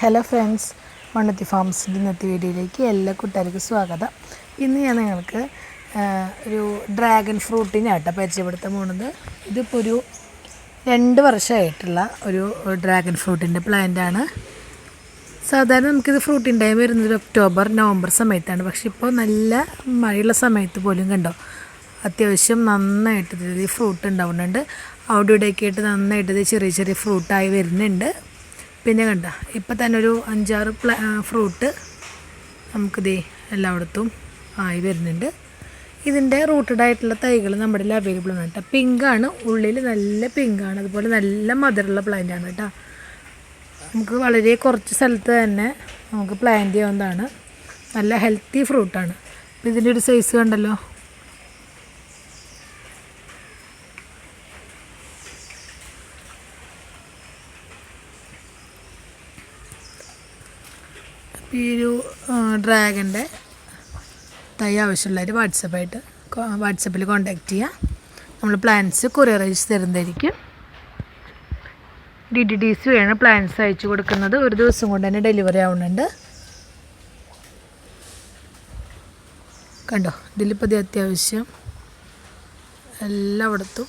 Hello friends, Mannuthy ഫാംസിൻ്റെ ഇന്നത്തെ വീഡിയോയിലേക്ക് എല്ലാ കൂട്ടുകാർക്കും സ്വാഗതം. ഇന്ന് ഞാൻ നിങ്ങൾക്ക് ഒരു ഡ്രാഗൺ ഫ്രൂട്ടിനാട്ടോ പരിചയപ്പെടുത്താൻ പോകുന്നത്. ഇതിപ്പോൾ ഒരു 2 വർഷമായിട്ടുള്ള ഒരു ഡ്രാഗൺ ഫ്രൂട്ടിൻ്റെ പ്ലാന്റാണ്. സാധാരണ നമുക്കിത് ഫ്രൂട്ടിൻ ടൈം വരുന്നത് ഒരു ഒക്ടോബർ നവംബർ സമയത്താണ്. പക്ഷെ ഇപ്പോൾ നല്ല മഴയുള്ള സമയത്ത് പോലും കണ്ടോ അത്യാവശ്യം നന്നായിട്ട് ഇത് ഫ്രൂട്ട് ഉണ്ടാവുന്നുണ്ട്. അവിടെ ഇവിടെയൊക്കെ ആയിട്ട് നന്നായിട്ട് ഇത് ചെറിയ ചെറിയ ഫ്രൂട്ടായി വരുന്നുണ്ട്. പിന്നെ കണ്ട ഇപ്പം തന്നെ ഒരു 5-6 ഫ്രൂട്ട് നമുക്കിതേ എല്ലായിടത്തും ആയി വരുന്നുണ്ട്. ഇതിൻ്റെ റൂട്ടഡ് ആയിട്ടുള്ള തൈകൾ നമ്മുടെ കയ്യിൽ അവൈലബിൾ ആണ് കേട്ടോ. പിങ്കാണ്, ഉള്ളിൽ നല്ല പിങ്കാണ്, അതുപോലെ നല്ല മധുരമുള്ള പ്ലാന്റാണ് കേട്ടോ. നമുക്ക് വളരെ കുറച്ച് സ്ഥലത്ത് തന്നെ നമുക്ക് പ്ലാന്റ് ചെയ്യാവുന്നതാണ്. നല്ല ഹെൽത്തി ഫ്രൂട്ടാണ്. ഇതിൻ്റെ ഒരു സൈസ് കണ്ടല്ലോ. ഈ ഒരു ഡ്രാഗൻ്റെ തൈ ആവശ്യമുള്ളവർ വാട്സപ്പിൽ കോൺടാക്റ്റ് ചെയ്യുക. നമ്മൾ പ്ലാന്റ്സ് കൊറിയർ അയച്ച് തരുന്നതായിരിക്കും. DTDC വഴിയാണ് പ്ലാന്റ്സ് അയച്ചു കൊടുക്കുന്നത്. ഒരു ദിവസം കൊണ്ട് തന്നെ ഡെലിവറി ആവുന്നുണ്ട്. കണ്ടോ, ഇതിലിപ്പോൾ അത്യാവശ്യം എല്ലായിടത്തും